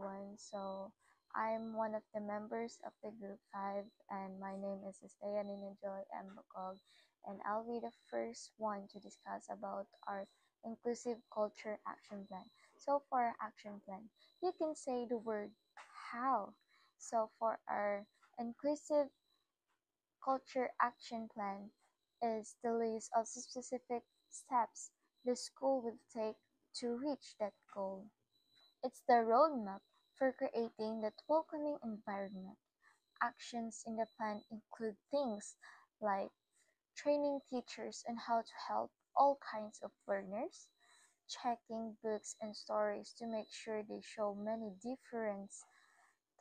everyone. I'm one of the members of the Group 5, and my name is Estea Ninajoy M. Bacog, and I'll be the first one to discuss about our Inclusive Culture Action Plan. So, for our action plan, you can say the word how. So, for our Inclusive Culture Action Plan is the list of specific steps the school will take to reach that goal. It's the roadmap for creating that welcoming environment. Actions in the plan include things like training teachers on how to help all kinds of learners, checking books and stories to make sure they show many different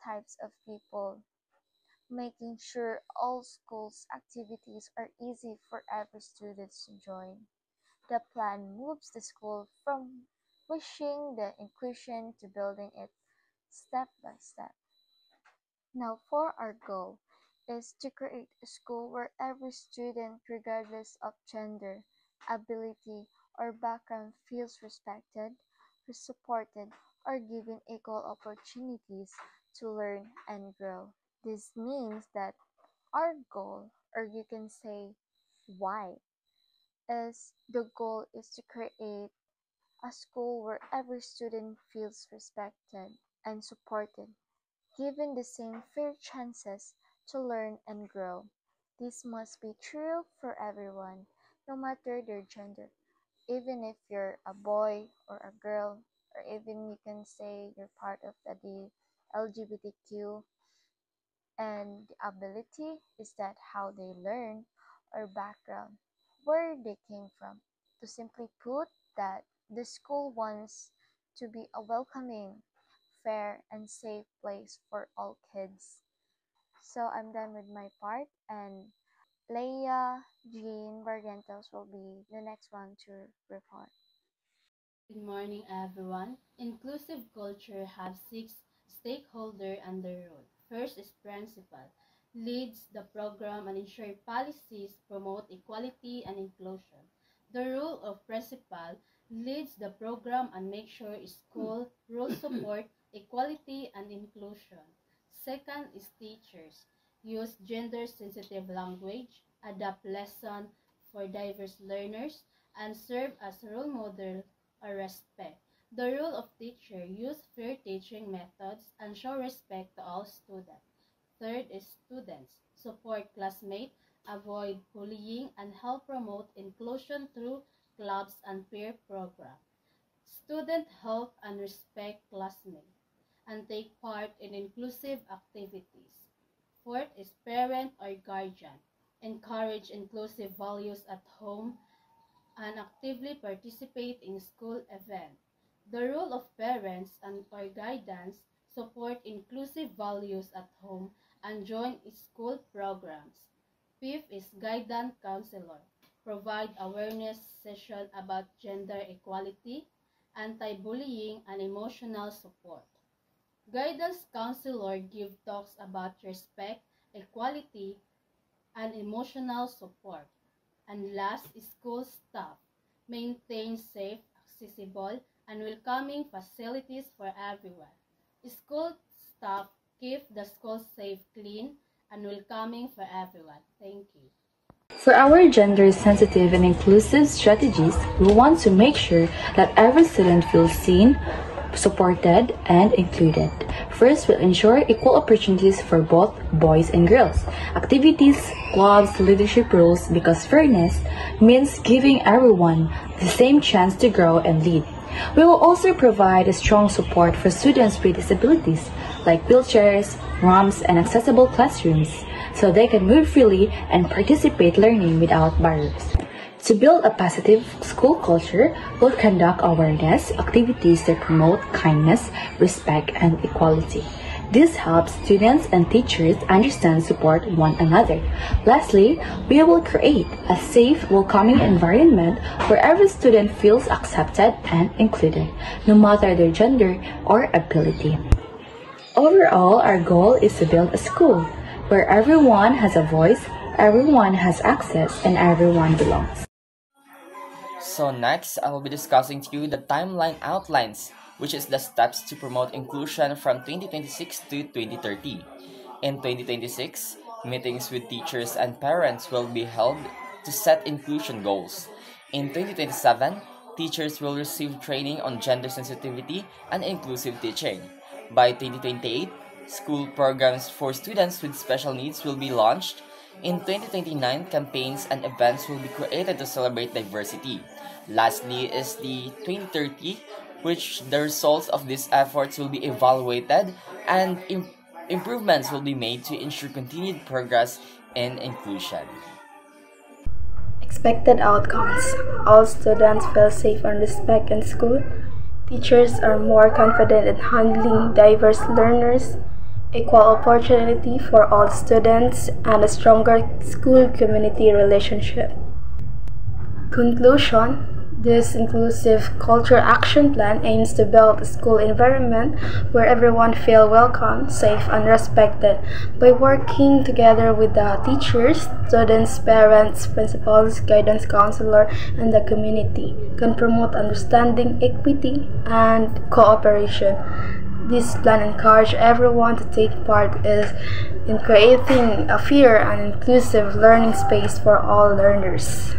types of people, making sure all schools' activities are easy for every student to join. The plan moves the school from wishing the inclusion to building it step by step. Now, for our goal is to create a school where every student, regardless of gender, ability, or background, feels respected, supported, or given equal opportunities to learn and grow. This means that our goal, or you can say why, is the goal is to create a school where every student feels respected and supported, given the same fair chances to learn and grow. This must be true for everyone, no matter their gender. Even if you're a boy or a girl, or even you can say you're part of the LGBTQ, and the ability is that how they learn or background, where they came from. To simply put that the school wants to be a welcoming, fair, and safe place for all kids. So I'm done with my part, and Leia Jean Barrientos will be the next one to report. Good morning, everyone. Inclusive culture has six stakeholders under role. First is principal, leads the program and ensure policies promote equality and inclusion. The role of principal leads the program and make sure school rules support equality and inclusion. Second is teachers, use gender-sensitive language, adapt lesson for diverse learners, and serve as role model or respect. The role of teacher, use fair teaching methods and show respect to all students. Third is students, support classmates, avoid bullying, and help promote inclusion through clubs and peer programs. Students help and respect classmates and take part in inclusive activities. Fourth is parent or guardian, encourage inclusive values at home and actively participate in school events. The role of parents and or guidance support inclusive values at home and join school programs. Fifth is guidance counselor, provide awareness session about gender equality, anti-bullying, and emotional support. Guidance counselor give talks about respect, equality, and emotional support. And last, school staff maintain safe, accessible, and welcoming facilities for everyone. School staff keep the school safe, clean, and welcoming for everyone. Thank you. For our gender-sensitive and inclusive strategies, we want to make sure that every student feels seen, supported, and included. First, we'll ensure equal opportunities for both boys and girls. Activities, clubs, leadership roles, because fairness means giving everyone the same chance to grow and lead. We will also provide a strong support for students with disabilities, like wheelchairs, ramps, and accessible classrooms, so they can move freely and participate learning without barriers. To build a positive school culture, we'll conduct awareness activities that promote kindness, respect, and equality. This helps students and teachers understand and support one another. Lastly, we will create a safe, welcoming environment where every student feels accepted and included, no matter their gender or ability. Overall, our goal is to build a school where everyone has a voice, everyone has access, and everyone belongs. So next, I will be discussing to you the timeline outlines which is the steps to promote inclusion from 2026 to 2030. In 2026, meetings with teachers and parents will be held to set inclusion goals. In 2027, teachers will receive training on gender sensitivity and inclusive teaching. By 2028, school programs for students with special needs will be launched. In 2029, campaigns and events will be created to celebrate diversity. Lastly is the 2030, which the results of these efforts will be evaluated and improvements will be made to ensure continued progress in inclusion. Expected outcomes. All students feel safe and respect in school. Teachers are more confident in handling diverse learners, equal opportunity for all students, and a stronger school-community relationship. Conclusion. This inclusive culture action plan aims to build a school environment where everyone feels welcome, safe, and respected. By working together with the teachers, students, parents, principals, guidance counselor, and the community, can promote understanding, equity, and cooperation. This plan encourages everyone to take part in creating a fair and inclusive learning space for all learners.